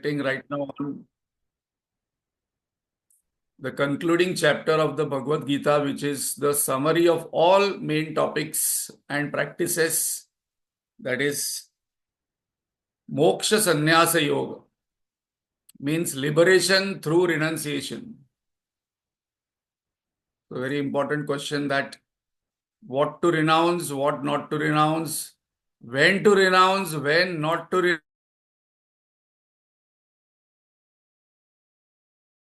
reflecting right now on the concluding chapter of the Bhagavad Gita, which is the summary of all main topics and practices, that is Moksha Sanyasa Yoga, means liberation through renunciation. So very important question, that what to renounce, what not to renounce, when to renounce, when not to renounce.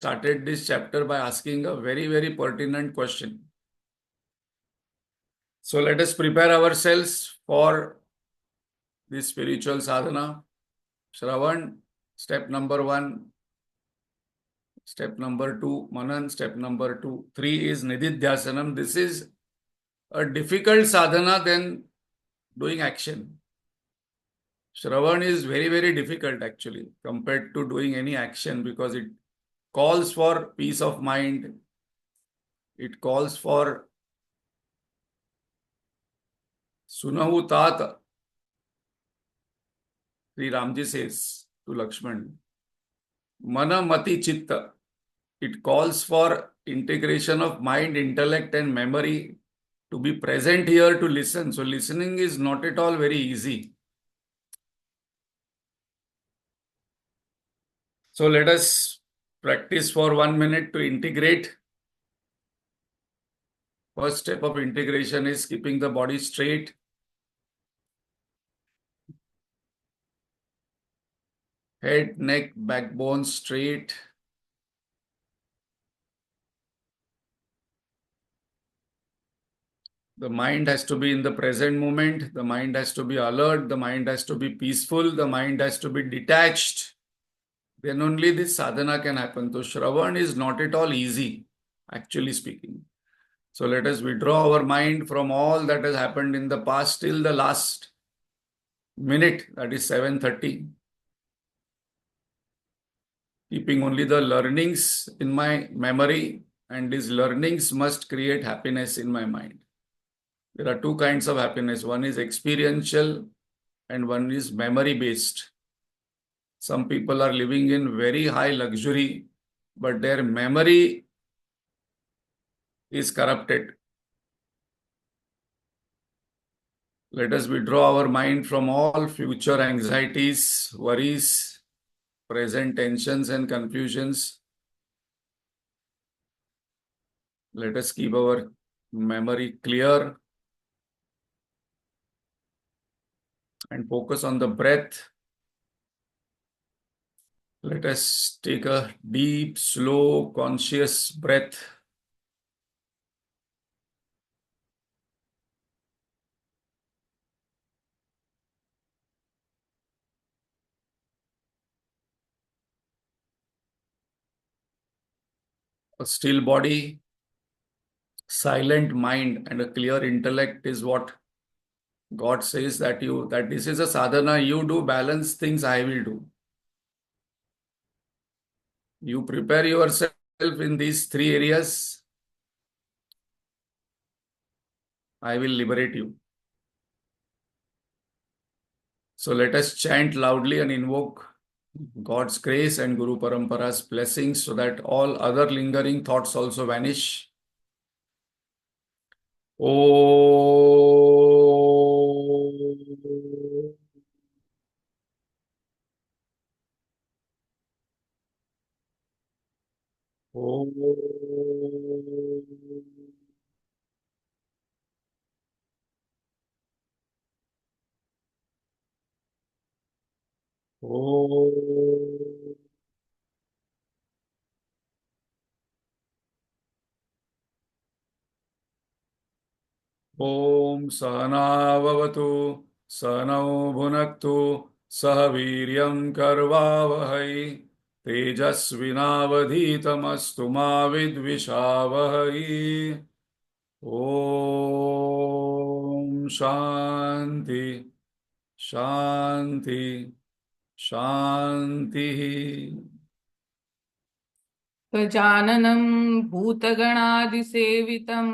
Started this chapter by asking a very, very pertinent question. So let us prepare ourselves for this spiritual sadhana. Shravan, step number 1. Step number 2, Manan. Step number 2. 3 is Nididhyasanam. This is a difficult sadhana than doing action. Shravan is very, very difficult actually compared to doing any action, because it calls for peace of mind. It calls for Sunahu Tat. Sri Ramji says to Lakshman, Mana Mati Chitta. It calls for integration of mind, intellect and memory to be present here to listen. So listening is not at all very easy. So let us practice for 1 minute to integrate. First step of integration is keeping the body straight. Head, neck, backbone straight. The mind has to be in the present moment. The mind has to be alert. The mind has to be peaceful. The mind has to be detached. Then only this sadhana can happen. So Shravan is not at all easy, actually speaking. So let us withdraw our mind from all that has happened in the past till the last minute, that is 7:30. Keeping only the learnings in my memory, and these learnings must create happiness in my mind. There are two kinds of happiness. One is experiential and one is memory-based. Some people are living in very high luxury, but their memory is corrupted. Let us withdraw our mind from all future anxieties, worries, present tensions and confusions. Let us keep our memory clear and focus on the breath. Let us take a deep, slow, conscious breath. A still body, silent mind and a clear intellect is what God says that this is a sadhana. You do balance things, I will do. You prepare yourself in these 3 areas, I will liberate you. So let us chant loudly and invoke God's grace and Guru Parampara's blessings so that all other lingering thoughts also vanish. Om. Om. Om. Om Sahana Vavatu Sahanau Bhunaktu Sah Viryam Karvavahai Tejasvinavadhitamastu ma vidvishavahai. Om Shanti Shanti Shanti. गजाननं भूतगणादिसेवितं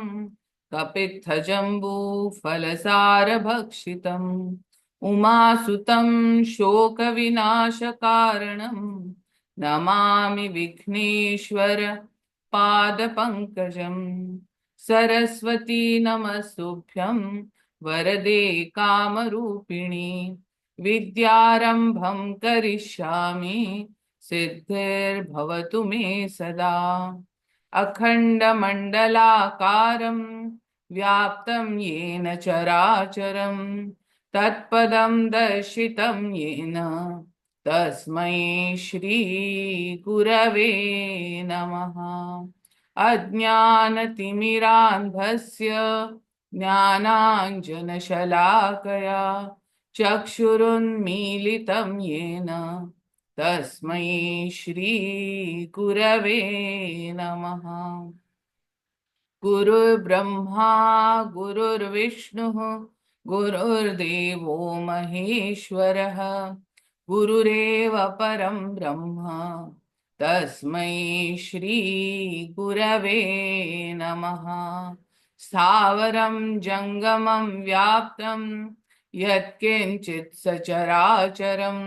कपित्थजम्बूफलसारभक्षितं उमासुतं शोकविनाशकारणं Namami Vighneshwar पादपङ्कजं। Saraswati नमस्तुभ्यं वरदे कामरूपिणि। विद्यारम्भं करिष्यामि सिद्धिर्भवतु मे सदा। अखण्डमण्डलाकारं व्याप्तं येन चराचरं तत्पदं दर्शितं येन तस्मै श्रीगुरवे नमः। अज्ञानतिमिरान्धस्य ज्ञानाञ्जनशलाकया चक्षुरुन्मीलितं येन तस्मै श्रीगुरवे नमः। गुरुर्ब्रह्मा गुरुर्विष्णुः गुरुर्देवो महेश्वरः गुरुरेव परं ब्रह्म तस्मै श्रीगुरवे नमः। स्थावरं जङ्गमं व्याप्तं यत्किञ्चित् सचराचरं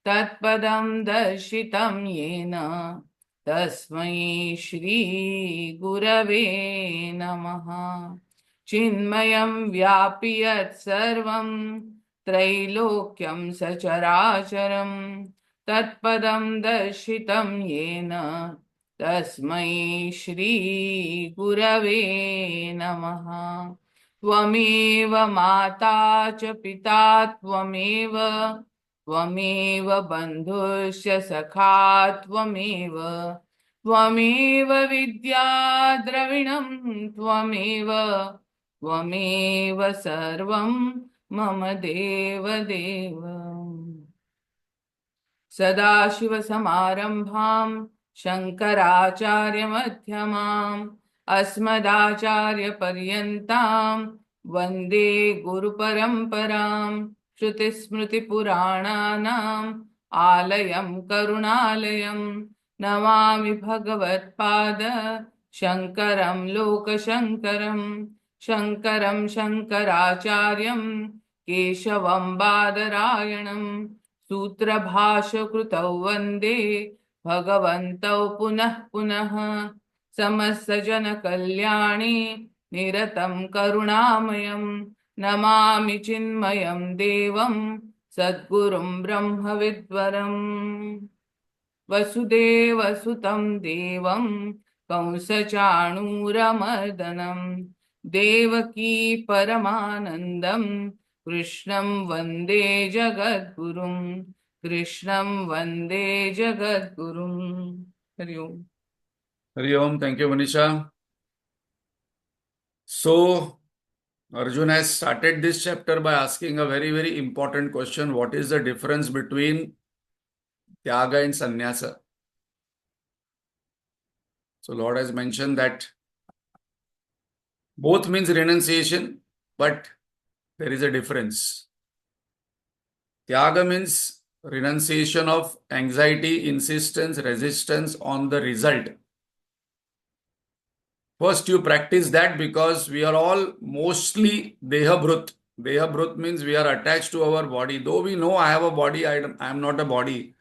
तत्पदं दर्शितं येन तस्मै श्रीगुरवे नमः। चिन्मयं व्यापि यत्सर्वं त्रैलोक्यं सचराचरं तत्पदं दर्शितं येन तस्मै श्रीगुरवे नमः। त्वमेव माता च पिता त्वमेव बन्धुश्च सखा त्वमेव विद्या द्रविणं त्वमेव सर्वं मम देवदेव। सदाशिवसमारम्भां शङ्कराचार्यमध्यमाम् अस्मदाचार्यपर्यन्तां वन्दे गुरुपरम्परां। श्रुतिस्मृतिपुराणानाम् आलयं करुणालयं नमामि भगवत्पाद शङ्करं लोकशङ्करं। शङ्करं शङ्कराचार्यं केशवं बादरायणं सूत्रभाष्यकृतौ वन्दे भगवन्तौ पुनः पुनः। समस्तजनकल्याणे निरतं करुणामयं नमामि चिन्मयं देवं सद्गुरुं ब्रह्मविद्वरम्। वसुदेवसुतं देवं कंसचाणूरमर्दनं देवकी परमानन्दं कृष्णं वन्दे जगद्गुरुं। हरि ओम्। Hari Om. Thank you, Manisha. So, Arjun has started this chapter by asking a very, very important question. What is the difference between Tyaga and Sannyasa? So, Lord has mentioned that both means renunciation, but there is a difference. Tyaga means renunciation of anxiety, insistence, resistance on the result. First, you practice that because we are all mostly Deha-bhrut. Deha-bhrut means we are attached to our body. Though we know I have a body, I am not a body.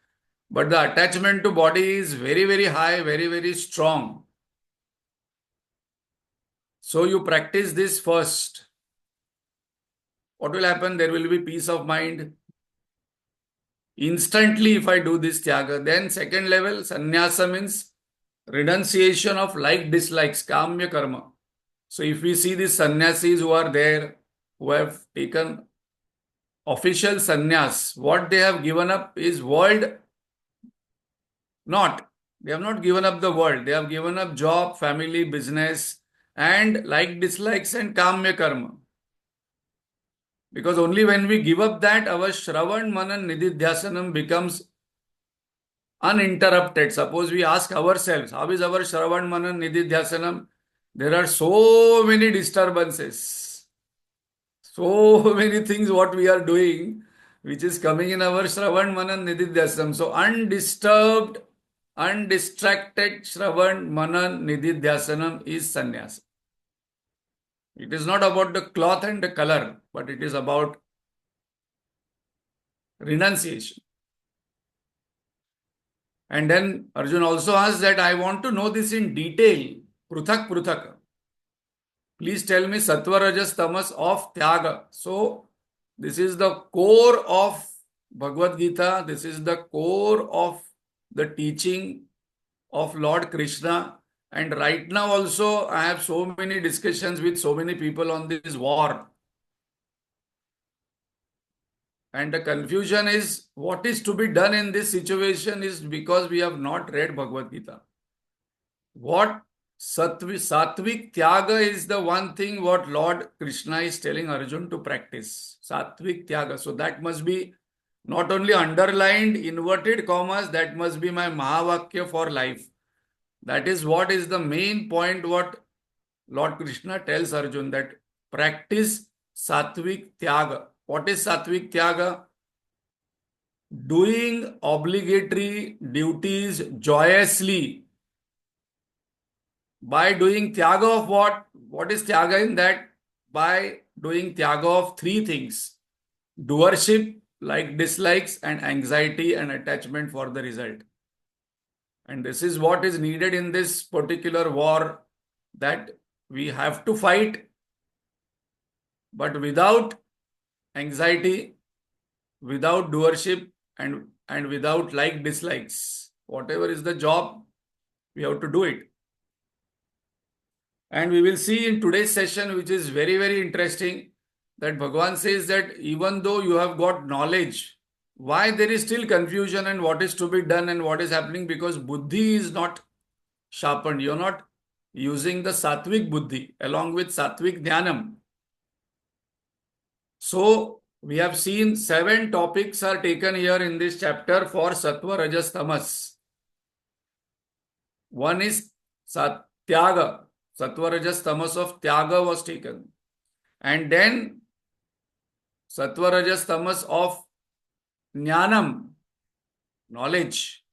But the attachment to body is very, very high, very, very strong. So you practice this first. What will happen? There will be peace of mind. Instantly, if I do this tyaga, then second level, sannyasa means renunciation of like dislikes, kamya karma. So if we see these sannyasis who are there, who have taken official sannyas, what they have given up is world, not. They have not given up the world. They have given up job, family, business, and like dislikes and kamya karma. Because only when we give up that, our Shravan, Manan, Nididhyasanam becomes uninterrupted. Suppose we ask ourselves, how is our Shravan, Manan, Nididhyasanam? There are so many disturbances, so many things what we are doing, which is coming in our Shravan, Manan, Nididhyasanam. So undisturbed, undistracted Shravan, Manan, Nididhyasanam is sannyasa. It is not about the cloth and the color, but it is about renunciation. And then Arjun also asks that I want to know this in detail. Pruthak Pruthak. Please tell me Sattva Rajas Tamas of Tyaga. So this is the core of Bhagavad Gita. This is the core of the teaching of Lord Krishna. And right now also I have so many discussions with so many people on this war. And the confusion is what is to be done in this situation is because we have not read Bhagavad Gita. What Satvik Tyaga is the one thing what Lord Krishna is telling Arjun to practice. Satvik Tyaga. So that must be not only underlined, inverted commas, that must be my Mahavakya for life. That is what is the main point what Lord Krishna tells Arjun, that practice Satvik Tyaga. What is Satvik Tyaga? Doing obligatory duties joyously. By doing Tyaga of what? What is Tyaga in that? By doing Tyaga of three things. Doership, like dislikes, and anxiety and attachment for the result. And this is what is needed in this particular war, that we have to fight, but without anxiety, without doership, and without like dislikes. Whatever is the job, we have to do it. And we will see in today's session, which is very, very interesting, that Bhagavan says that even though you have got knowledge, why there is still confusion and what is to be done and what is happening, because buddhi is not sharpened. You're not using the sattvic buddhi along with sattvic jnanam. So we have seen 7 topics are taken here in this chapter for sattva, rajas, tamas. One is tyaga. Sattva, rajas, tamas of tyaga was taken. And then sattva, rajas, tamas of jnanam, knowledge.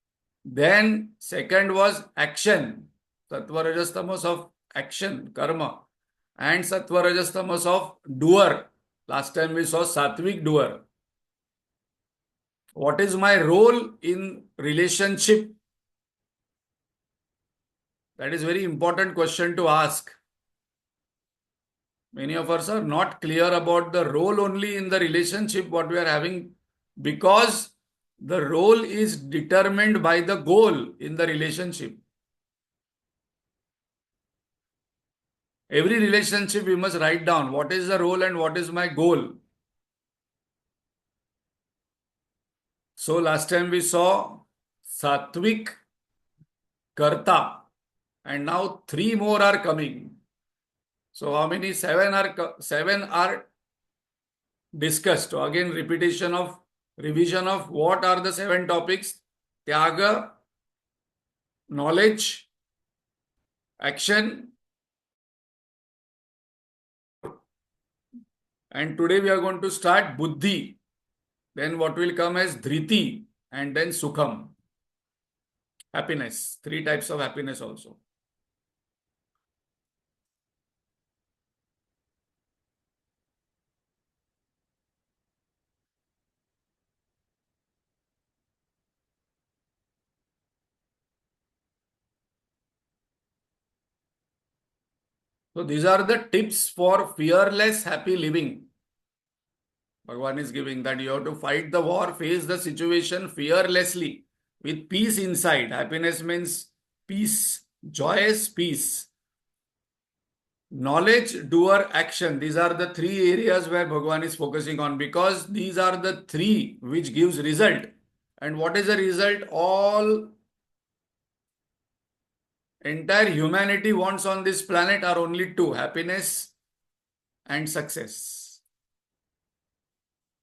Then second was action. Sattva, rajas, tamas of action, karma. And sattva, rajas, tamas of doer. Last time we saw sattvic doer. What is my role in relationship? That is very important question to ask. Many of us are not clear about the role only in the relationship what we are having, because the role is determined by the goal in the relationship. Every relationship we must write down what is the role and what is my goal. So last time we saw sattvic, karta, and now 3 more are coming. So how many? 7 are discussed. So again, revision of what are the 7 topics: tyaga, knowledge, action, and today we are going to start buddhi. Then what will come as dhriti, and then sukham. Happiness. 3 types of happiness also. So these are the tips for fearless happy living. Bhagavan is giving that you have to fight the war, face the situation fearlessly, with peace inside. Happiness means peace, joyous peace. Knowledge, doer, action. These are the 3 areas where Bhagavan is focusing on, because these are the 3 which gives result. And what is the result? Entire humanity wants on this planet are only 2: happiness and success.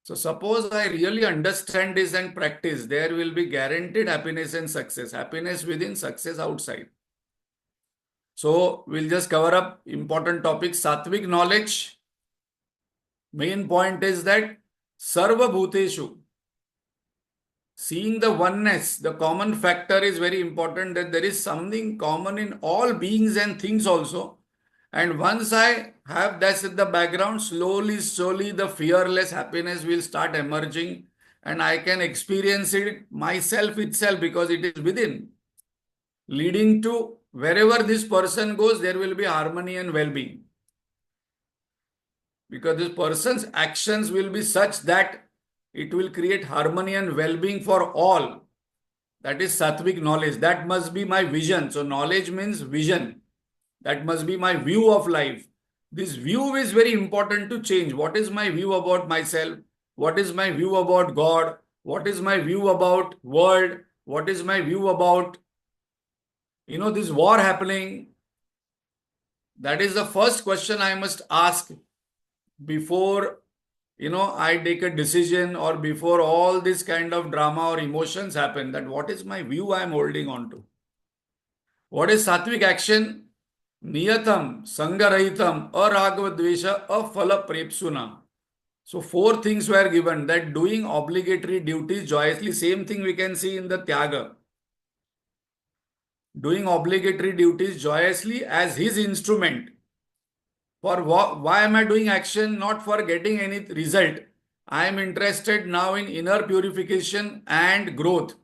So suppose I really understand this and practice, there will be guaranteed happiness and success. Happiness within, success outside. So we'll just cover up important topics. Sattvic knowledge. Main point is that Sarva Bhuteshu. Seeing the oneness, the common factor is very important, that there is something common in all beings and things also. And once I have that in the background, slowly the fearless happiness will start emerging, and I can experience it myself itself because it is within, leading to wherever this person goes, there will be harmony and well-being. Because this person's actions will be such that it will create harmony and well-being for all. That is sattvic knowledge. That must be my vision. So knowledge means vision. That must be my view of life. This view is very important to change. What is my view about myself? What is my view about God? What is my view about world? What is my view about, this war happening? That is the first question I must ask before, I take a decision, or before all this kind of drama or emotions happen, that what is my view I am holding on to? What is sattvic action? Niyatam, Sangarahitam, Aragavadvesha, Afala Prepsuna. So four things were given, that doing obligatory duties joyously, same thing we can see in the Tyaga. Doing obligatory duties joyously as his instrument. For why am I doing action? Not for getting any result. I am interested now in inner purification and growth.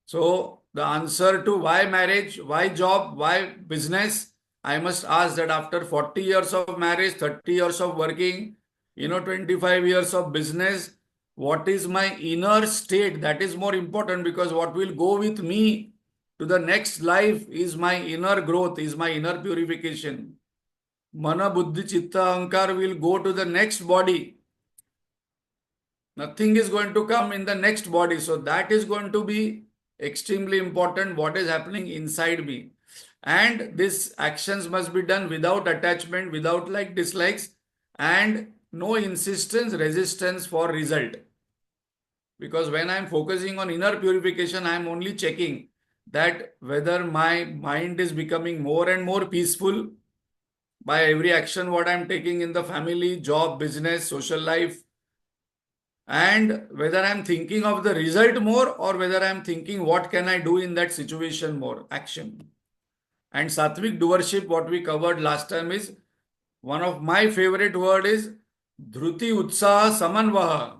So the answer to why marriage, why job, why business, I must ask that after 40 years of marriage, 30 years of working, 25 years of business, what is my inner state? That is more important, because what will go with me to the next life is my inner growth, is my inner purification. Mana, Buddhi, Chitta, Ahankar will go to the next body. Nothing is going to come in the next body. So that is going to be extremely important, what is happening inside me. And these actions must be done without attachment, without like dislikes, and no insistence, resistance for result. Because when I am focusing on inner purification, I am only checking that whether my mind is becoming more and more peaceful by every action what I am taking in the family, job, business, social life, and whether I am thinking of the result more, or whether I am thinking what can I do in that situation more, action. And sattvic doership, what we covered last time, is one of my favorite word is dhruti utsaha samanvaha.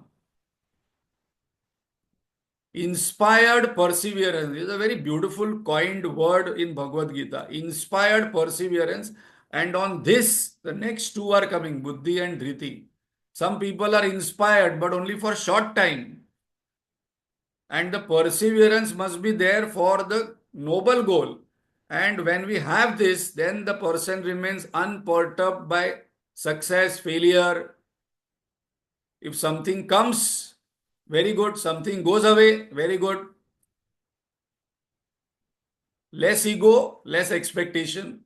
Inspired perseverance is a very beautiful coined word in Bhagavad Gita. Inspired perseverance. And on this, the next two are coming, Buddhi and Dhriti. Some people are inspired, but only for short time. And the perseverance must be there for the noble goal. And when we have this, then the person remains unperturbed by success, failure. If something comes, very good. Something goes away, very good. Less ego, less expectation.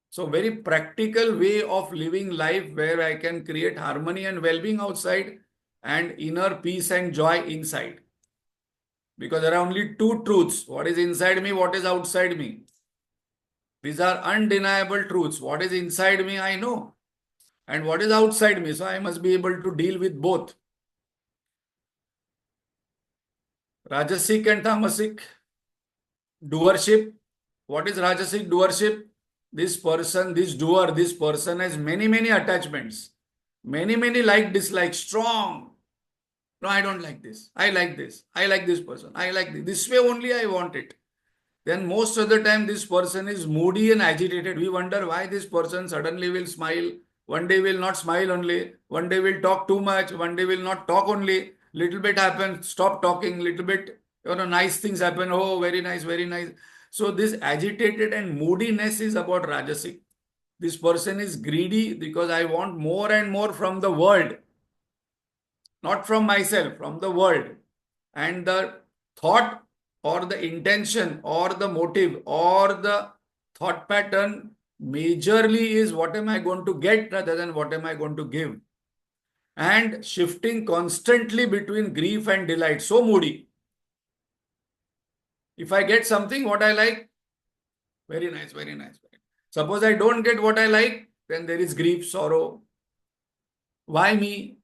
So very practical way of living life, where I can create harmony and well-being outside and inner peace and joy inside. Because there are only two truths. What is inside me, what is outside me. These are undeniable truths. What is inside me, I know. And what is outside me. So I must be able to deal with both. Rajasic and Tamasic doership. What is Rajasic doership? This person, this doer, this person has many, many attachments. Many, many like, dislike, strong. No, I don't like this. I like this. I like this person. I like this. This way only I want it. Then most of the time this person is moody and agitated. We wonder why this person suddenly will smile. One day will not smile only. One day will talk too much. One day will not talk only. Little bit happens, stop talking. Little bit, nice things happen. Oh, very nice, very nice. So this agitated and moodiness is about Rajasic. This person is greedy because I want more and more from the world. Not from myself, from the world. And the thought or the intention or the motive or the thought pattern majorly is what am I going to get rather than what am I going to give. And shifting constantly between grief and delight. So moody. If I get something what I like, very nice, very nice. Suppose I don't get what I like, then there is grief, sorrow. Why me?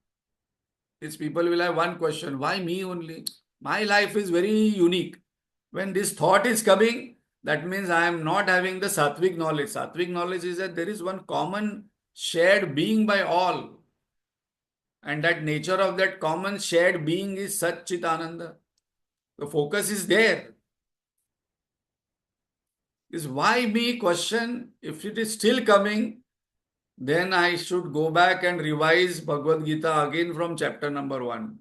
These people will have one question. Why me only? My life is very unique. When this thought is coming, that means I am not having the sattvic knowledge. Sattvic knowledge is that there is one common shared being by all. And that nature of that common shared being is Sat Chit Ananda. The focus is there. Is why me question? If it is still coming, then I should go back and revise Bhagavad Gita again from chapter number 1.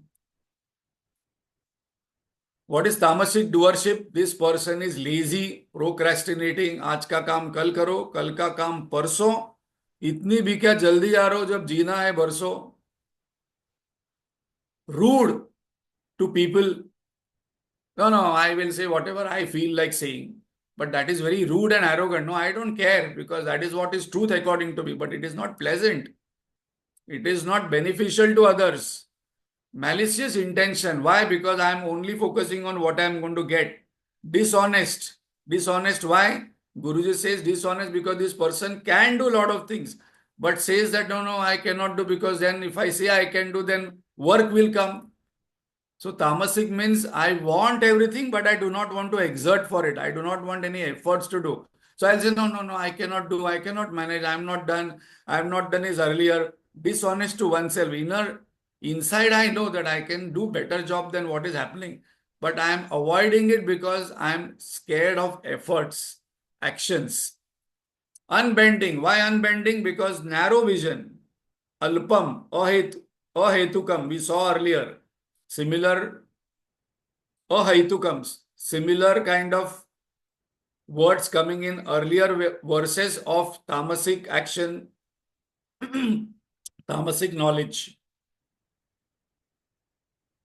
What is tamasic doership? This person is lazy, procrastinating. आज का काम कल करो, कल का काम परसों. इतनी भी क्या जल्दी आ रहा हो जब जीना है बरसों. Rude to people. No, I will say whatever I feel like saying. But that is very rude and arrogant. No, I don't care because that is what is truth according to me. But it is not pleasant. It is not beneficial to others. Malicious intention. Why? Because I am only focusing on what I am going to get. Dishonest. Dishonest. Why? Guruji says dishonest because this person can do a lot of things. But says that no, I cannot do because then if I say I can do, then work will come. So tamasic means I want everything, but I do not want to exert for it. I do not want any efforts to do. So I'll say, no, I cannot do, I cannot manage, I'm not done, I have not done this earlier. Dishonest to oneself. Inside I know that I can do better job than what is happening. But I am avoiding it because I am scared of efforts, actions. Unbending. Why unbending? Because narrow vision. Alpam, ahetukam, we saw earlier. Similar ahaitukams, similar kind of words coming in earlier verses of tamasic action, tamasic knowledge.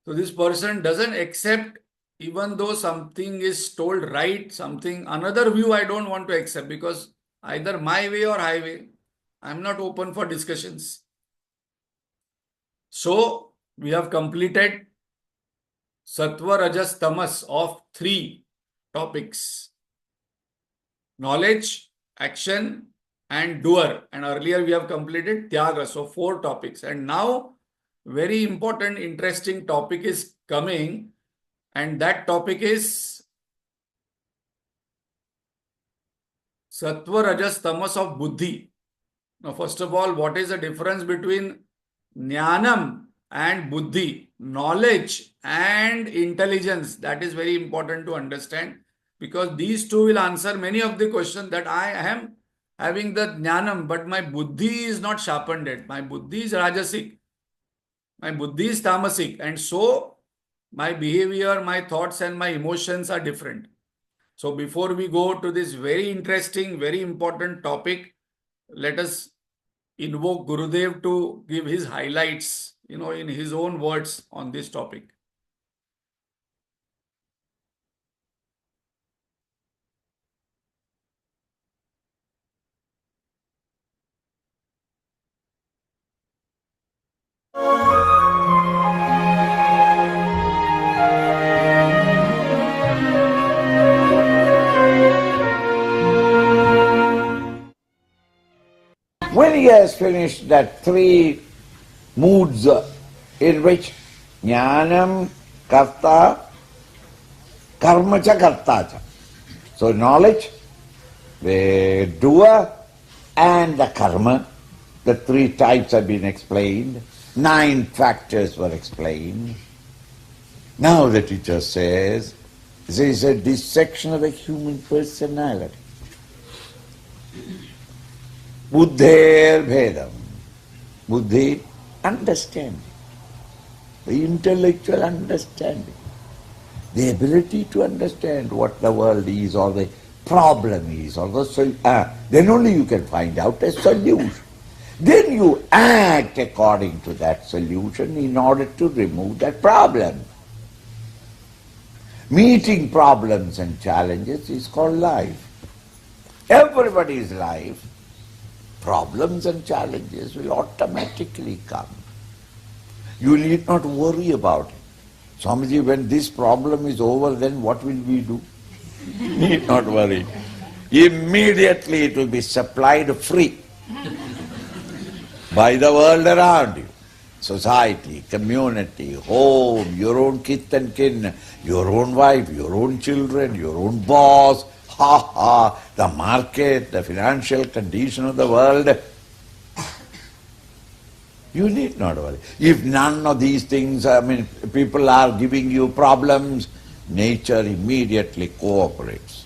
So this person doesn't accept even though something is told right, another view I don't want to accept because either my way or highway. I'm not open for discussions. So we have completed Sattva, Rajas, Tamas of 3 topics. Knowledge, action and doer. And earlier we have completed Tyaga. So 4 topics. And now very important, interesting topic is coming. And that topic is Sattva, Rajas, Tamas of Buddhi. Now first of all, what is the difference between Jnanam and Buddhi? Knowledge and intelligence. That is very important to understand because these two will answer many of the questions that I am having the Jnanam, but my Buddhi is not sharpened yet. My Buddhi is Rajasic. My Buddhi is Tamasic. And so my behavior, my thoughts and my emotions are different. So before we go to this very interesting, very important topic, let us invoke Gurudev to give his highlights, in his own words on this topic. When he has finished that 3 moods in which jnanam, karta, karma cha, karta cha. So knowledge, the doer and the karma, the 3 types have been explained, 9 factors were explained. Now the teacher says, this is a dissection of the human personality. Buddher bhedam. Buddhi, understanding. The intellectual understanding. The ability to understand what the world is or the problem is or then only you can find out a solution. Then you act according to that solution in order to remove that problem. Meeting problems and challenges is called life. Everybody's life, problems and challenges will automatically come. You need not worry about it. Swamiji, when this problem is over, then what will we do? Need not worry. Immediately it will be supplied free by the world around you. Society, community, home, your own kith and kin, your own wife, your own children, your own boss, the market, the financial condition of the world. You need not worry. If none of these things, people are giving you problems, nature immediately cooperates.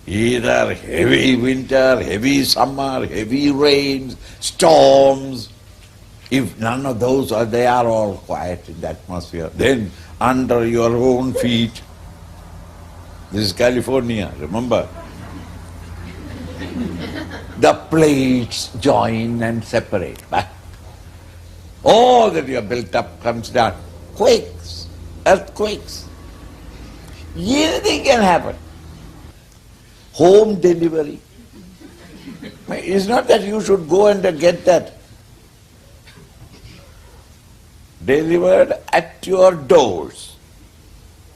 Either heavy winter, heavy summer, heavy rains, storms. If none of those are, they are all quiet in the atmosphere. Then under your own feet, this is California, remember? The plates join and separate. All that you have built up comes down. Quakes, earthquakes. Anything can happen. Home delivery. It's not that you should go and get that delivered at your doors.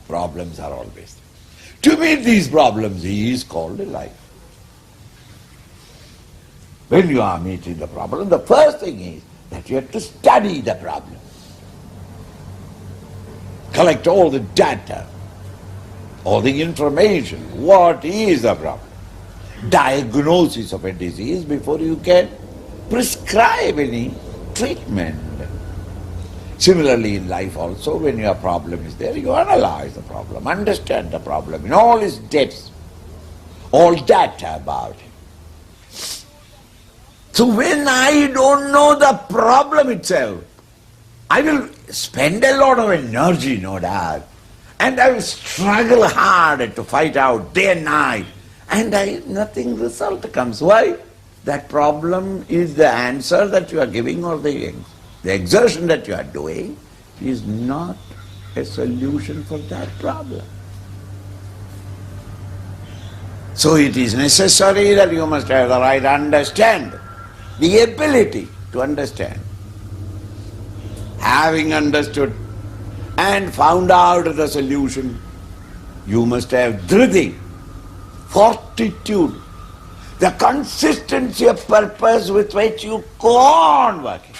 Problems are always there. To meet these problems is called a life. When you are meeting the problem, the first thing is that you have to study the problem. Collect all the data, all the information. What is the problem? Diagnosis of a disease before you can prescribe any treatment. Similarly in life also, when your problem is there, you analyze the problem, understand the problem in all its depths, all data about it. So when I don't know the problem itself, I will spend a lot of energy, no doubt, and I will struggle hard to fight out day and night, and nothing result comes. Why? That problem is the answer that you are giving, or the exertion that you are doing is not a solution for that problem. So it is necessary that you must have the right understanding, the ability to understand. Having understood and found out the solution, you must have dhriti, fortitude, the consistency of purpose with which you go on working.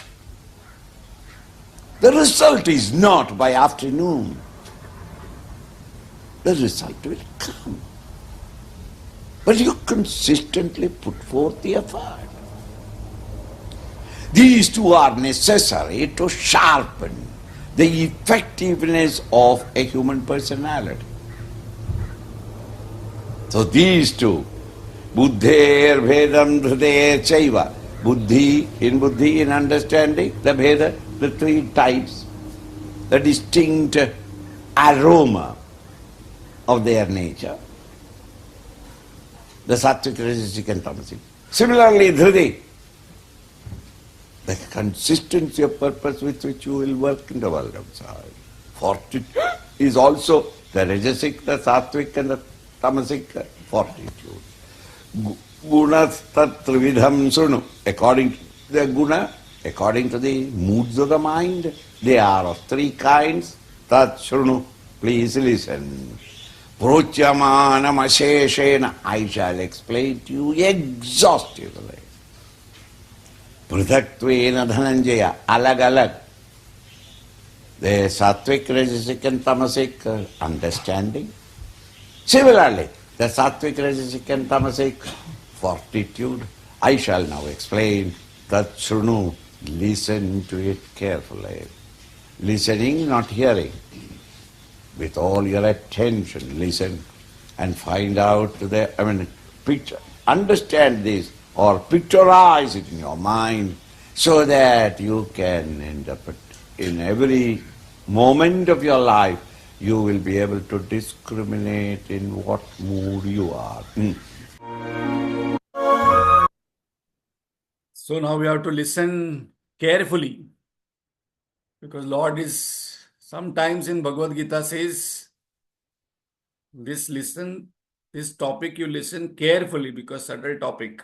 The result is not by afternoon. The result will come. But you consistently put forth the effort. These two are necessary to sharpen the effectiveness of a human personality. So these two, buddher bhedam dhruter chaiva, buddhi, in understanding, the bheda, the three types, the distinct aroma of their nature, the sattvic, rajasic and tamasic. Similarly, dhriti, the consistency of purpose with which you will work in the world outside. Fortitude is also the rajasic, the sattvic and the tamasic fortitude. Gunas tat trividham sunu. According to the guna, according to the moods of the mind, they are of three kinds. Tat shrunu, please listen. Prochamanam asheshena, I shall explain to you exhaustively. Prithaktvena dhananjaya, alag. The sattvic, rajasic and tamasic understanding. Similarly, the sattvic, rajasic and tamasic fortitude, I shall now explain. Tat shrunu, listen to it carefully. Listening, not hearing. With all your attention, listen and find out picture, understand this or picturize it in your mind so that you can interpret in every moment of your life. You will be able to discriminate in what mood you are. So now we have to listen carefully, because Lord is sometimes in Bhagavad Gita says, this topic you listen carefully, because subtle topic.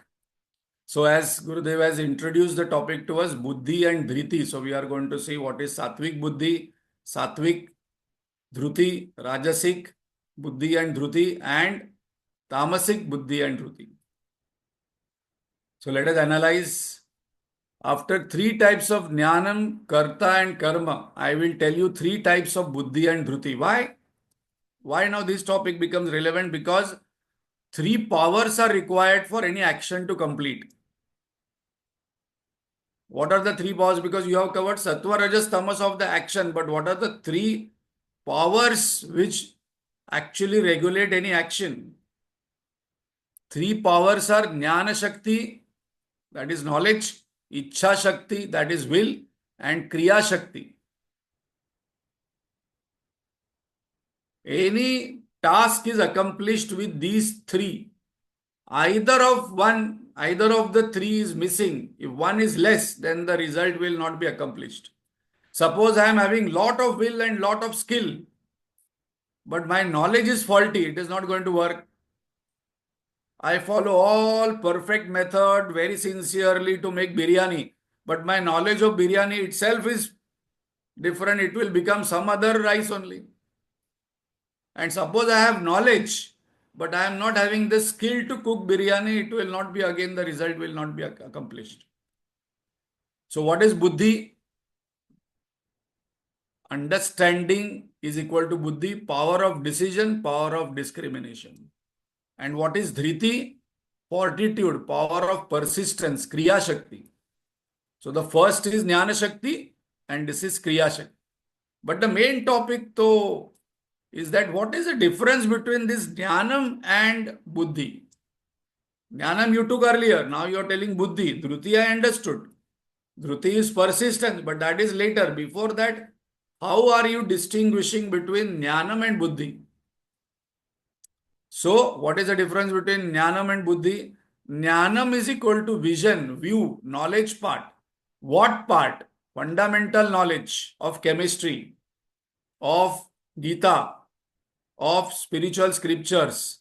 So as Gurudev has introduced the topic to us, buddhi and dhriti. So we are going to see what is sattvic buddhi, sattvic dhruti, rajasic buddhi and dhruti, and tamasic buddhi and dhruti. So let us analyze. After three types of jnanam, karta and karma, I will tell you three types of buddhi and dhruti. Why? Why now this topic becomes relevant? Because three powers are required for any action to complete. What are the three powers? Because you have covered sattva, rajas, tamas of the action, but what are the three powers which actually regulate any action? Three powers are Jnana Shakti, that is knowledge, Ichha Shakti, that is will, and Kriya Shakti. Any task is accomplished with these three. Either of the three is missing. If one is less, then the result will not be accomplished. Suppose I am having lot of will and lot of skill, but my knowledge is faulty, it is not going to work. I follow all perfect method very sincerely to make biryani, but my knowledge of biryani itself is different. It will become some other rice only. And suppose I have knowledge, but I am not having the skill to cook biryani, it will not be, again, the result will not be accomplished. So what is buddhi? Understanding is equal to buddhi, power of decision, power of discrimination. And what is dhriti? Fortitude, power of persistence, kriya shakti. So the first is jnana shakti and this is kriya shakti. But the main topic though is that what is the difference between this jnanam and buddhi? Jnanam you took earlier, now you are telling buddhi. Dhruti I understood. Dhruti is persistence, but that is later. Before that, how are you distinguishing between jnanam and buddhi? So, what is the difference between jnanam and buddhi? Jnanam is equal to vision, view, knowledge part. What part? Fundamental knowledge of chemistry, of Gita, of spiritual scriptures.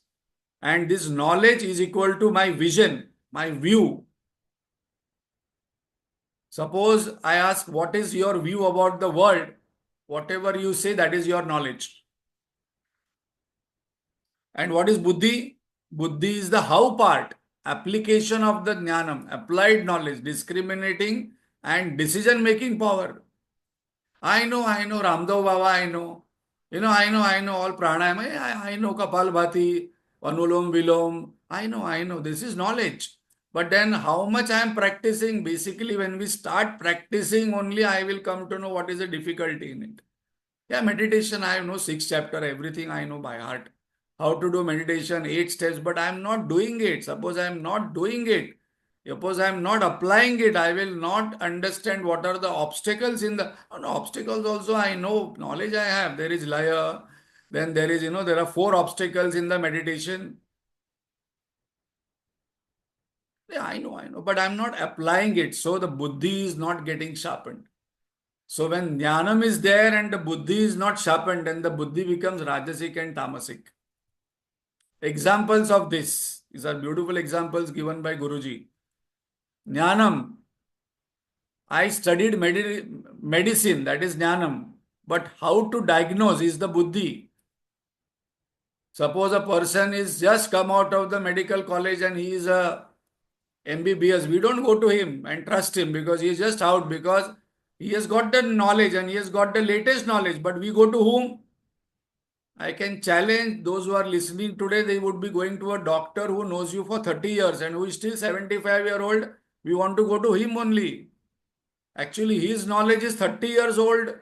And this knowledge is equal to my vision, my view. Suppose I ask, what is your view about the world? Whatever you say, that is your knowledge. And what is buddhi? Buddhi is the how part, application of the jnanam, applied knowledge, discriminating and decision-making power. I know, Ramdev Baba, I know. I know all pranayama. I know Kapalbhati, Anulom Vilom. I know. This is knowledge. But then how much I am practicing? Basically, when we start practicing only, I will come to know what is the difficulty in it. Yeah, meditation, I know 6 chapters, everything I know by heart. How to do meditation, 8 steps, but I am not doing it. Suppose I am not doing it. Suppose I am not applying it, I will not understand what are the obstacles in the... No, obstacles also I know, knowledge I have. There is laya, then there is, there are 4 obstacles in the meditation. Yeah, I know, but I am not applying it. So the buddhi is not getting sharpened. So when jnanam is there and the buddhi is not sharpened, then the buddhi becomes rajasic and tamasic. Examples of this, these are beautiful examples given by Guruji. Jnanam, I studied medicine, that is jnanam. But how to diagnose is the buddhi. Suppose a person is just come out of the medical college and he is a MBBS. We don't go to him and trust him because he is just out, because he has got the knowledge and he has got the latest knowledge. But we go to whom? I can challenge those who are listening today, they would be going to a doctor who knows you for 30 years and who is still 75-year-old. We want to go to him only. Actually, his knowledge is 30 years old,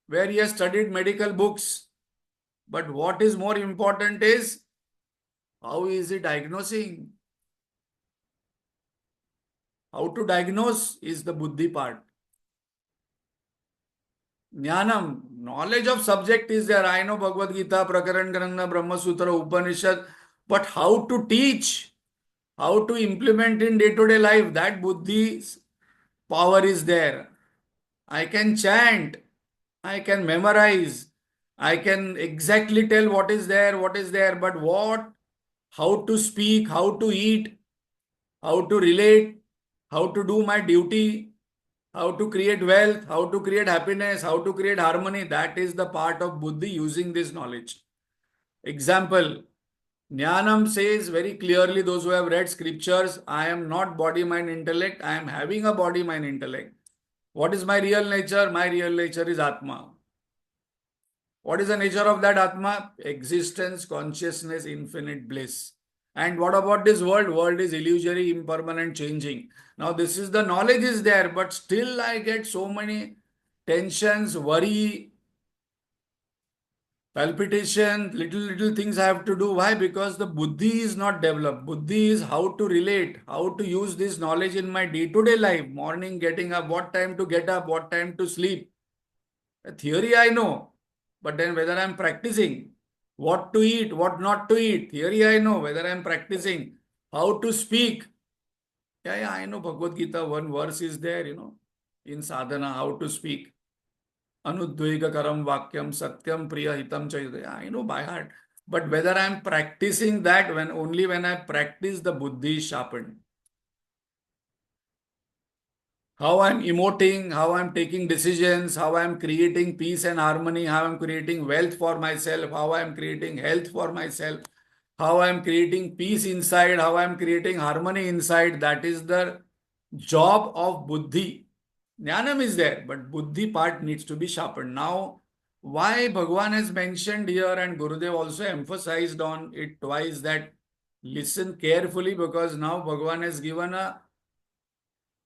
where he has studied medical books. But what is more important is, how is he diagnosing? How to diagnose is the buddhi part. Jnanam, knowledge of subject is there. I know Bhagavad Gita, Prakaran Grantha, Brahma Sutra, Upanishad. But how to teach, how to implement in day-to-day life, that buddhi's power is there. I can chant, I can memorize, I can exactly tell what is there, but how to speak, how to eat, how to relate, how to do my duty, how to create wealth, how to create happiness, how to create harmony, that is the part of buddhi using this knowledge. Example, Jnanam says very clearly, those who have read scriptures, I am not body, mind, intellect, I am having a body, mind, intellect. What is my real nature? My real nature is Atma. What is the nature of that Atma? Existence, consciousness, infinite bliss. And what about this world? World is illusory, impermanent, changing. Now this is the knowledge is there, but still I get so many tensions, worry, palpitation, little things I have to do. Why? Because the buddhi is not developed. Buddhi is how to relate, how to use this knowledge in my day-to-day life. Morning, getting up, what time to get up, what time to sleep. The theory I know, but then whether I'm practicing, what to eat, what not to eat, theory I know, whether I'm practicing, how to speak. Yeah, I know Bhagavad Gita, one verse is there, in sadhana, how to speak. Anudvaika karam vakyam satyam priya hitam chayate. I know by heart. But whether I am practicing that, when I practice, the buddhi is sharpened. How I am emoting, how I am taking decisions, how I am creating peace and harmony, how I am creating wealth for myself, how I am creating health for myself, how I am creating peace inside, how I am creating harmony inside. That is the job of buddhi. Jnanam is there, but buddhi part needs to be sharpened. Now, why Bhagwan has mentioned here and Gurudev also emphasized on it twice that listen carefully, because now Bhagwan has given a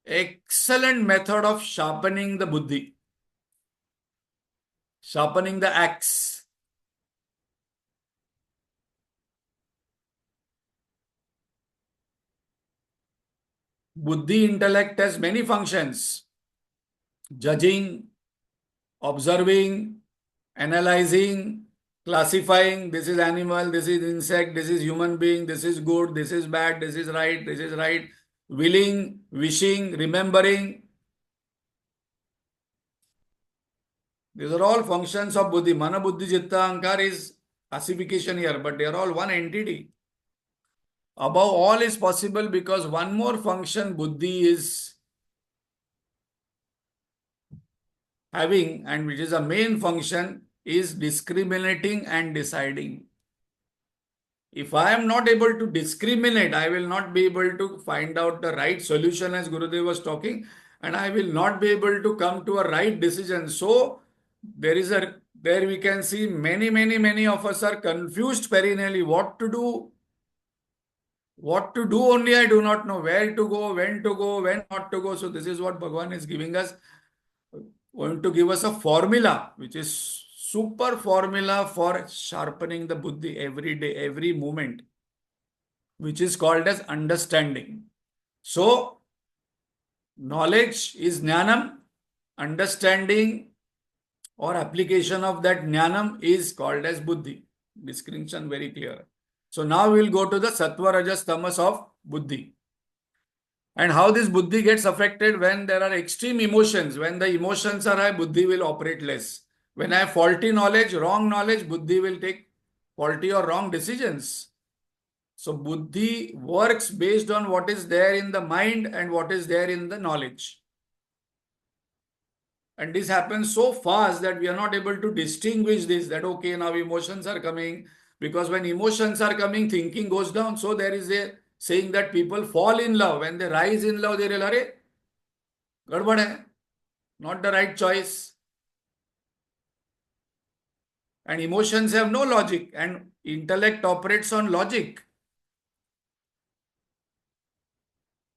excellent method of sharpening the buddhi, sharpening the axe. Buddhi intellect has many functions: judging, observing, analyzing, classifying. This is animal, this is insect, this is human being, this is good, this is bad, this is right, this is right. Willing, wishing, remembering. These are all functions of buddhi. Mana, buddhi, chitta, ahankar is classification here, but they are all one entity. Above all is possible because one more function buddhi is having, and which is a main function, is discriminating and deciding. If I am not able to discriminate, I will not be able to find out the right solution as Gurudev was talking, and I will not be able to come to a right decision. So there we can see many of us are confused perennially. What to do? What to do only I do not know. Where to go, when not to go. So this is what Bhagavan is giving us, going to give us a formula, which is super formula for sharpening the buddhi every day, every moment, which is called as understanding. So, knowledge is jnanam, understanding or application of that jnanam is called as buddhi. Distinction very clear. So now we will go to the sattva, rajas, tamas of buddhi. And how this buddhi gets affected when there are extreme emotions. When the emotions are high, buddhi will operate less. When I have faulty knowledge, wrong knowledge, buddhi will take faulty or wrong decisions. So buddhi works based on what is there in the mind and what is there in the knowledge. And this happens so fast that we are not able to distinguish this, that okay, now emotions are coming. Because when emotions are coming, thinking goes down. So there is a saying that people fall in love. When they rise in love, they realize, "Arey, gadbad hai, not the right choice." And emotions have no logic, and intellect operates on logic.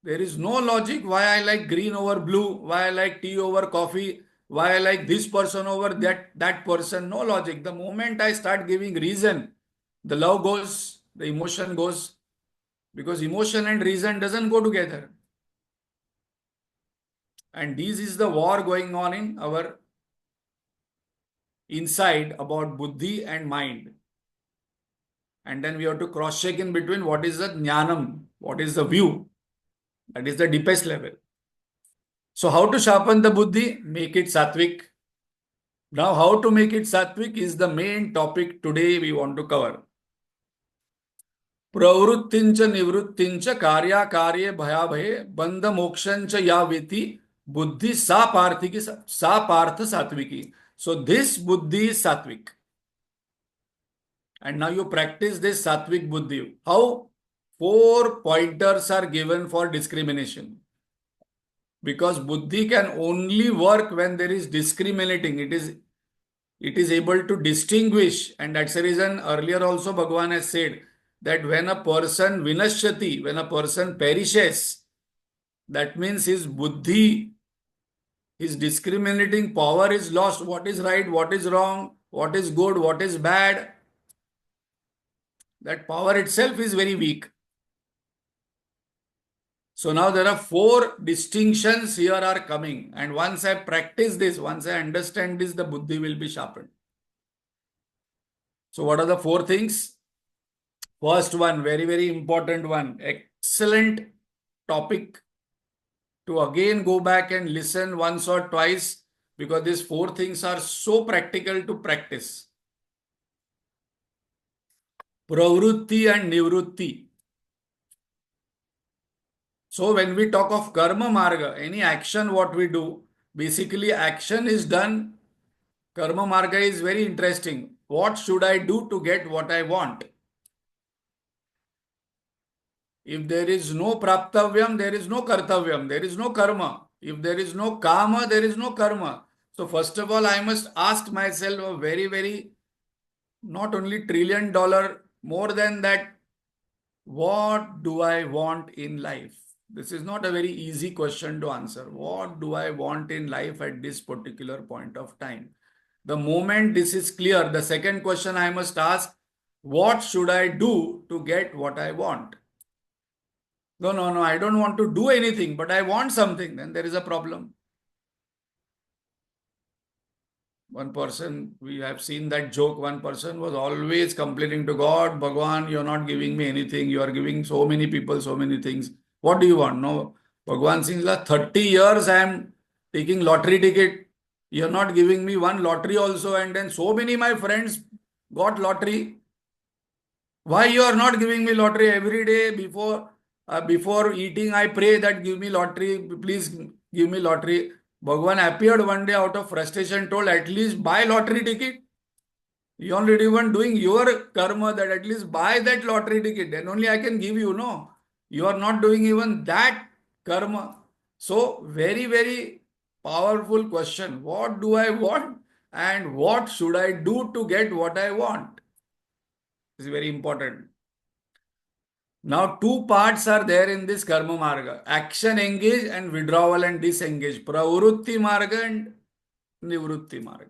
There is no logic why I like green over blue, why I like tea over coffee, why I like this person over that person. No logic. The moment I start giving reason, the love goes, the emotion goes, because emotion and reason doesn't go together. And this is the war going on in our inside about buddhi and mind. And then we have to cross check in between what is the jnanam, what is the view. That is the deepest level. So how to sharpen the buddhi? Make it sattvic. Now how to make it sattvic is the main topic today we want to cover. प्रवृत्तिंच निवृत्तिंच कार्या कार्ये भया भये बंध मोक्षंच या वेति बुद्धि सा पार्थिकी सा पार्थ सात्विकी. So this buddhi is sattvic. And now you practice this sattvic buddhi. How? 4 pointers are given for discrimination. Because buddhi can only work when there is discriminating. It is able to distinguish, and that's the reason earlier also Bhagavan has said that when a person vinashyati, when a person perishes, that means his buddhi, his discriminating power is lost. What is right, what is wrong, what is good, what is bad. That power itself is very weak. So now there are 4 distinctions here are coming. And once I practice this, once I understand this, the buddhi will be sharpened. So what are the 4 things? First one, very, very important one. Excellent topic to again go back and listen once or twice, because these 4 things are so practical to practice. Pravrutti and nivrutti. So when we talk of karma marga, any action what we do, basically action is done. Karma marga is very interesting. What should I do to get what I want? If there is no praptavyam, there is no kartavyam, there is no karma. If there is no kama, there is no karma. So first of all, I must ask myself a very, very, not only $1 trillion, more than that, what do I want in life? This is not a very easy question to answer. What do I want in life at this particular point of time? The moment this is clear, the second question I must ask, what should I do to get what I want? No, I don't want to do anything, but I want something. Then there is a problem. One person, we have seen that joke, one person was always complaining to God, Bhagwan, you're not giving me anything. You are giving so many people so many things. What do you want? No, Bhagwan, since last 30 years I am taking lottery ticket. You're not giving me one lottery also. And then so many my friends got lottery. Why you are not giving me lottery every day before eating? I pray that give me lottery, please give me lottery. Bhagwan appeared one day out of frustration, told at least buy lottery ticket. You already even doing your karma that at least buy that lottery ticket. Then only I can give you. No, you are not doing even that karma. So very, very powerful question. What do I want and what should I do to get what I want? This is very important. Now, 2 parts are there in this karma marga. Action engage and withdrawal and disengage. Pravrutti marga and nivrutti marga.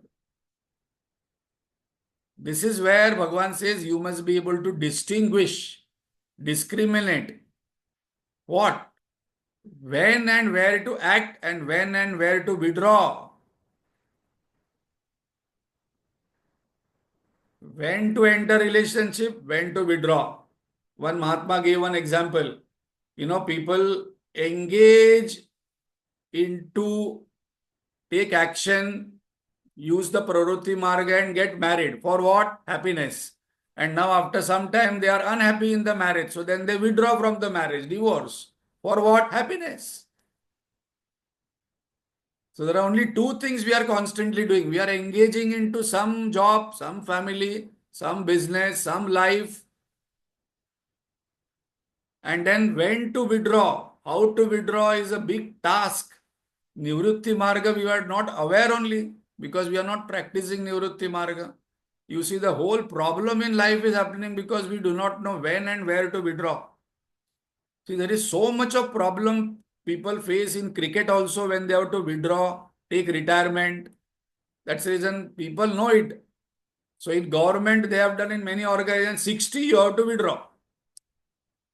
This is where Bhagavan says you must be able to distinguish, discriminate what, when and where to act and when and where to withdraw. When to enter relationship, when to withdraw. One Mahatma gave one example. People engage into take action, use the pravrutti marga and get married. For what? Happiness. And now after some time they are unhappy in the marriage. So then they withdraw from the marriage, divorce. For what? Happiness. So there are only 2 things we are constantly doing. We are engaging into some job, some family, some business, some life. And then when to withdraw, how to withdraw is a big task. Nivrutti marga we are not aware only because we are not practicing Nivrutti marga. You see, the whole problem in life is happening because we do not know when and where to withdraw. See, there is so much of problem people face in cricket also when they have to withdraw, take retirement. That's the reason people know it. So in government, they have done in many organizations, 60 you have to withdraw.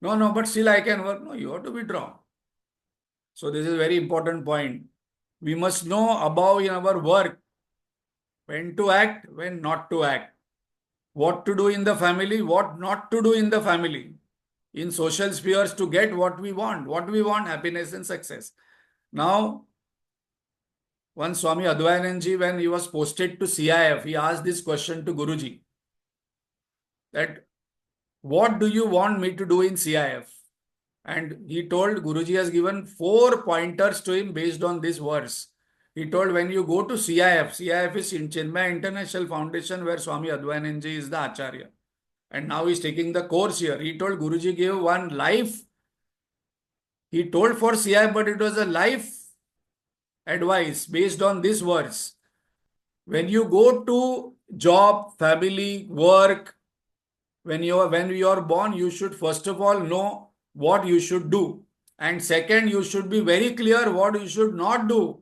No, but still I can work. No, you have to withdraw. So this is a very important point. We must know above in our work when to act, when not to act. What to do in the family, what not to do in the family. In social spheres to get what we want. What we want, happiness and success. Now, one Swami Advayananji, when he was posted to CIF, he asked this question to Guruji. That, what do you want me to do in CIF? And he told, Guruji has given 4 pointers to him based on this verse. He told, when you go to CIF is Chinmaya International Foundation where Swami Advayananji is the Acharya. And now he's taking the course here. He told Guruji gave one life. He told for CIF, but it was a life advice based on this verse. When you go to job, family, work, When you are born, you should first of all know what you should do. And second, you should be very clear what you should not do.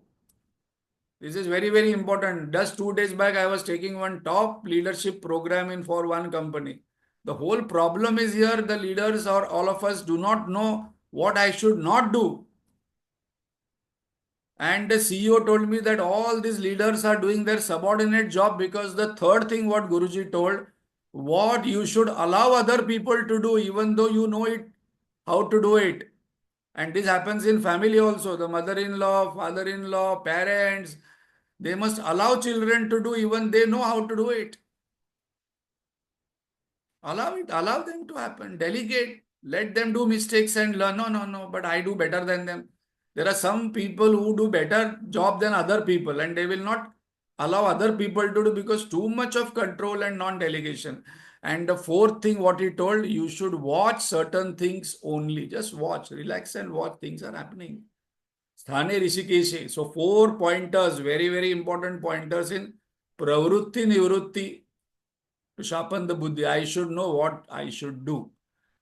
This is very, very important. Just 2 days back, I was taking one top leadership program in for one company. The whole problem is here, the leaders or all of us do not know what I should not do. And the CEO told me that all these leaders are doing their subordinate job because the third thing what Guruji told, what you should allow other people to do, even though you know it, how to do it. And this happens in family also. The mother-in-law, father-in-law, parents, they must allow children to do even they know how to do it. Allow it, allow them to happen. Delegate, let them do mistakes and learn. No, no, no, but I do better than them. There are some people who do better job than other people and they will not allow other people to do because too much of control and non-delegation. And the fourth thing what he told, you should watch certain things only. Just watch, relax and watch things are happening. Sthane Rishikeshe. So 4 pointers, very, very important pointers in Pravrutti Nivrutti to sharpen the buddhi. I should know what I should do.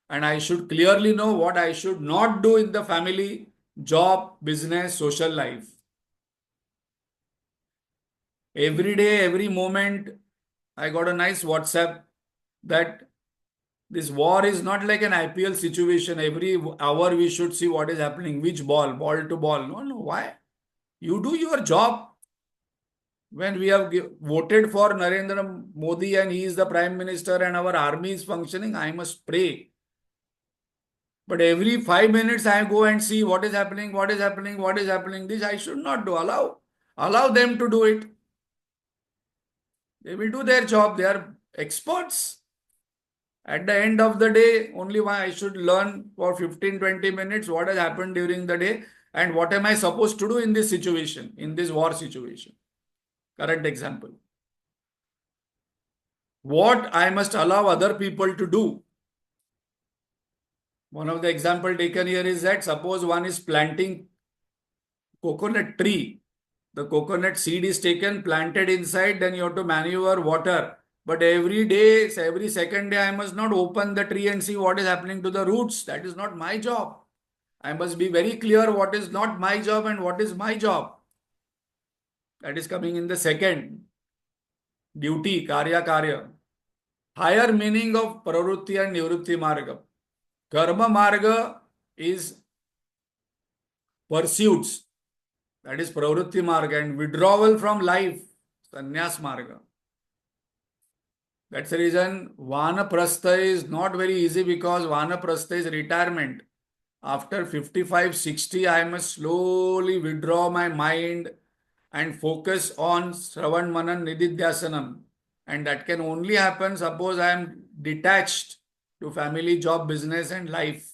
And I should clearly know what I should not do in the family, job, business, social life. Every day, every moment, I got a nice WhatsApp that this war is not like an IPL situation. Every hour we should see what is happening, which ball to ball. No, no, why? You do your job. When we have voted for Narendra Modi and he is the Prime Minister and our army is functioning, I must pray. But every 5 minutes I go and see what is happening, what is happening, what is happening. This I should not do. Allow them to do it. They will do their job. They are experts. At the end of the day, only why I should learn for 15-20 minutes what has happened during the day and what am I supposed to do in this situation, in this war situation. Current example. What I must allow other people to do. One of the example taken here is that suppose one is planting coconut tree. The coconut seed is taken, planted inside, then you have to manure, water. But every day, every second day, I must not open the tree and see what is happening to the roots. That is not my job. I must be very clear what is not my job and what is my job. That is coming in the second duty, karya. Higher meaning of pravrutti and nivrutti marga. Karma marga is pursuits. That is pravrutti marga, and withdrawal from life, sannyas marga. That's the reason Vanaprastha is not very easy because Vanaprastha is retirement. After 55, 60, I must slowly withdraw my mind and focus on Shravan Manan Nididhyasanam. And that can only happen suppose I am detached to family, job, business and life.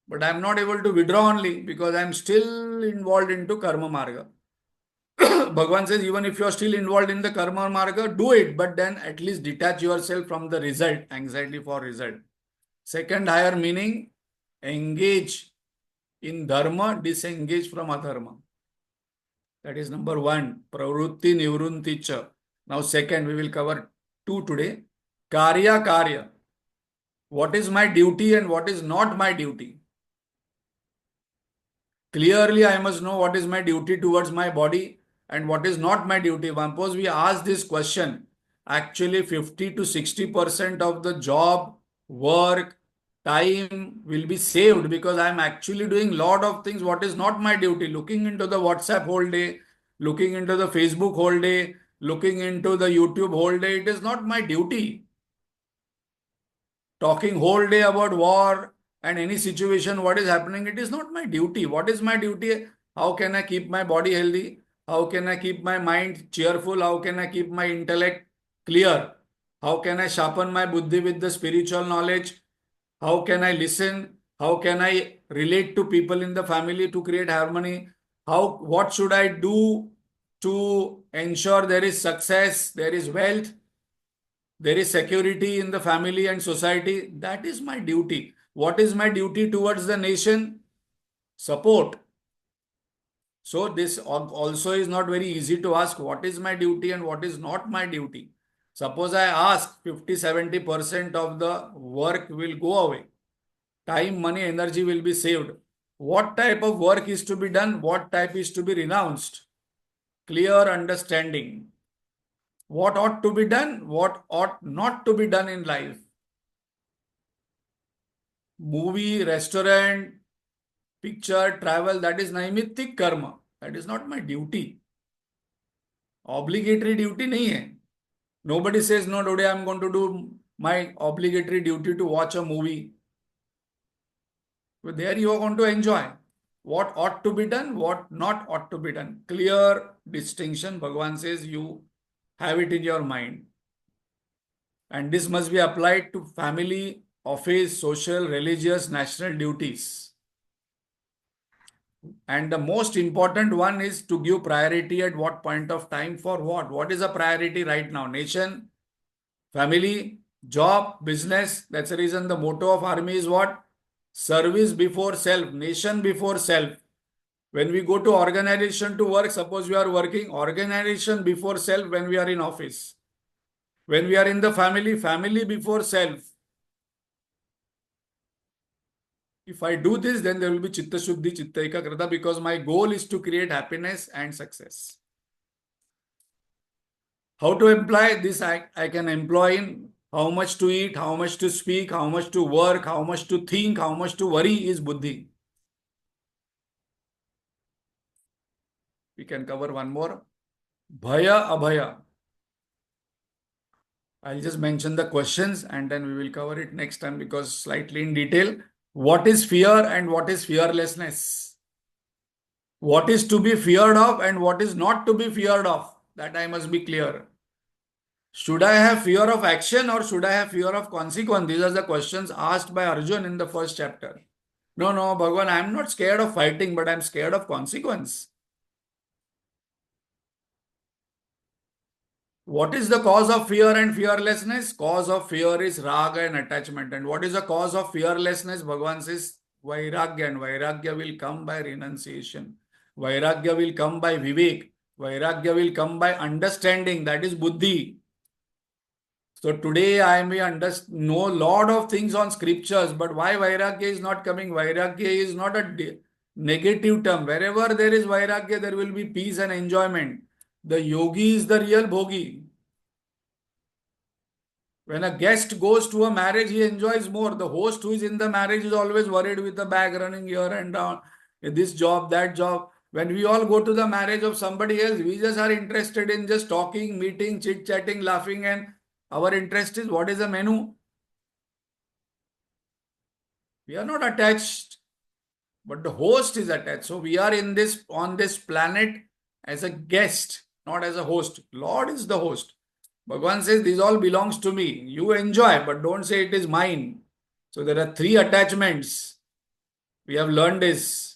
But I am not able to withdraw only because I am still involved into Karma Marga. Bhagavan says, even if you are still involved in the karma marga, do it, but then at least detach yourself from the result, anxiety for result. Second higher meaning, engage in dharma, disengage from adharma. That is number one, pravrutti nivrutti cha. Now second, we will cover two today. Karya. What is my duty and what is not my duty? Clearly, I must know what is my duty towards my body and what is not my duty. Suppose we ask this question, actually 50 to 60% of the job, work, time will be saved because I am actually doing lot of things what is not my duty. Looking into the WhatsApp whole day, looking into the Facebook whole day, looking into the YouTube whole day. It is not my duty. Talking whole day about war and any situation, what is happening, it is not my duty. What is my duty? How can I keep my body healthy? How can I keep my mind cheerful? How can I keep my intellect clear? How can I sharpen my buddhi with the spiritual knowledge? How can I listen? How can I relate to people in the family to create harmony? What should I do to ensure there is success, there is wealth, there is security in the family and society? That is my duty. What is my duty towards the nation? Support. So this also is not very easy to ask what is my duty and what is not my duty. Suppose I ask 50-70% of the work will go away. Time, money, energy will be saved. What type of work is to be done? What type is to be renounced? Clear understanding. What ought to be done? What ought not to be done in life? Movie, restaurant, picture, travel, that is naimittik karma. That is not my duty. Obligatory duty nahi hai. Nobody says, no, today I'm going to do my obligatory duty to watch a movie. But there you are going to enjoy. What ought to be done, what not ought to be done. Clear distinction. Bhagavan says you have it in your mind. And this must be applied to family, office, social, religious, national duties. And the most important one is to give priority at what point of time for what. What is a priority right now? Nation, family, job, business. That's the reason the motto of army is what? Service before self, nation before self. When we go to organization to work, suppose we are working, organization before self when we are in office. When we are in the family, family before self. If I do this, then there will be Chitta Shuddhi, Chitta Ekagrata, because my goal is to create happiness and success. How to apply this? I can employ in how much to eat, how much to speak, how much to work, how much to think, how much to worry is buddhi. We can cover one more. Bhaya, abhaya. I'll just mention the questions and then we will cover it next time because slightly in detail. What is fear and what is fearlessness? What is to be feared of and what is not to be feared of? That I must be clear. Should I have fear of action or should I have fear of consequence? These are the questions asked by Arjun in the first chapter. No, Bhagavan, I am not scared of fighting, but I am scared of consequence. What is the cause of fear and fearlessness? Cause of fear is raga and attachment. And what is the cause of fearlessness? Bhagavan says vairagya, and vairagya will come by renunciation. Vairagya will come by vivek. Vairagya will come by understanding. That is buddhi. So today I may know a lot of things on scriptures, but why vairagya is not coming? Vairagya is not a negative term. Wherever there is vairagya, there will be peace and enjoyment. The yogi is the real bhogi. When a guest goes to a marriage, he enjoys more. The host who is in the marriage is always worried with the bag running here and down. This job, that job. When we all go to the marriage of somebody else, we just are interested in just talking, meeting, chit-chatting, laughing, and our interest is what is the menu. We are not attached, but the host is attached. So we are on this planet as a guest, not as a host. Lord is the host. Bhagavan says, this all belongs to me. You enjoy, but don't say it is mine. So there are three attachments. We have learned this.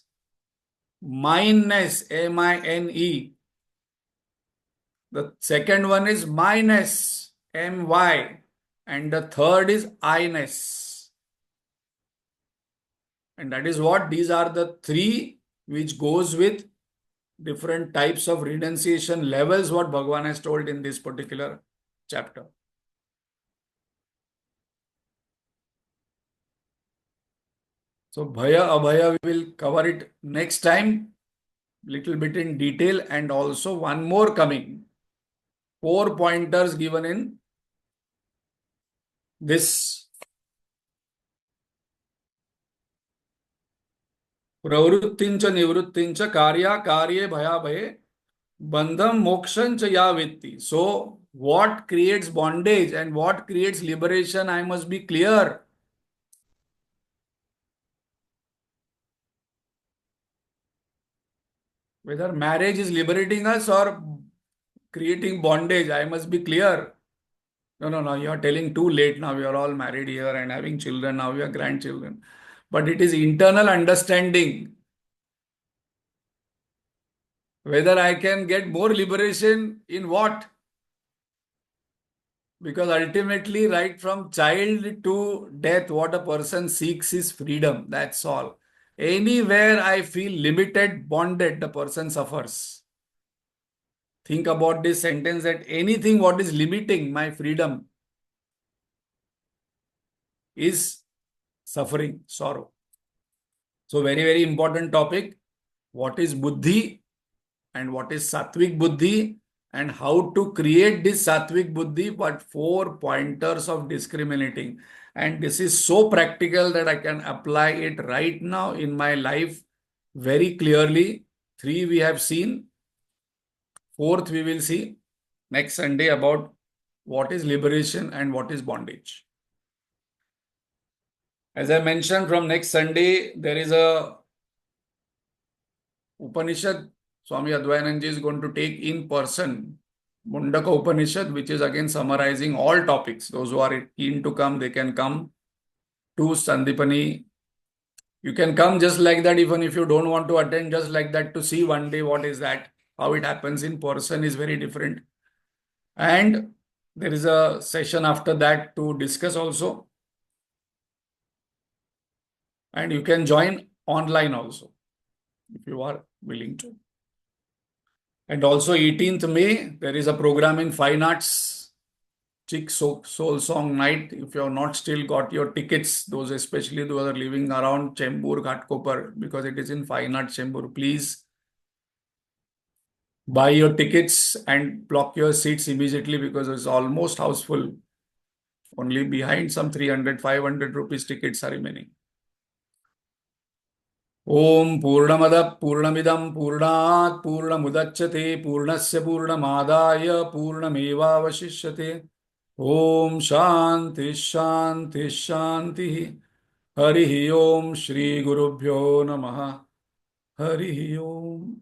Mineness, M-I-N-E. The second one is minus, M-Y. And the third is I-ness. And that is what? These are the three which goes with different types of renunciation levels, what Bhagavan has told in this particular chapter. So Bhaya, Abhaya, we will cover it next time, little bit in detail, and also one more coming. 4 pointers given in this pravrittincha nivrittincha karya karye bhaya bhaye bandham mokshancha ya vitti. So what creates bondage and what creates liberation, I must be clear. Whether marriage is liberating us or creating bondage, I must be clear. No, you are telling too late now. We are all married here and having children. Now we are grandchildren. But it is internal understanding. Whether I can get more liberation in what? Because ultimately, right from child to death, what a person seeks is freedom. That's all. Anywhere I feel limited, bonded, the person suffers. think about this sentence, that anything what is limiting my freedom is suffering, sorrow. So very, very important topic. What is buddhi and what is sattvic buddhi, and how to create this sattvic buddhi, but 4 pointers of discriminating. And this is so practical that I can apply it right now in my life very clearly. 3 we have seen. 4th we will see next Sunday about what is liberation and what is bondage. As I mentioned, from next Sunday, there is a Upanishad. Swami Advayananji is going to take in person Mundaka Upanishad, which is again summarizing all topics. Those who are keen to come, they can come to Sandipani. You can come just like that, even if you don't want to attend, just like that, to see one day what is that, how it happens in person is very different. And there is a session after that to discuss also. And you can join online also, if you are willing to. And also 18th May, there is a program in Fine Arts, Chick Soul Song Night. If you have not still got your tickets, those especially those are living around Chembur, Ghatkopar, because it is in Fine Arts Chembur, please buy your tickets and block your seats immediately, because it's almost houseful. Only behind some 300, 500 rupees tickets are remaining. Om Purnamada Purnamidam Purnat Purnamudachyate Purnasya Purnamadaya Purnamevavashishyate. Om Shanti Shanti Shanti. Harihi Om Shri Gurubhyo Namaha. Harihi Om.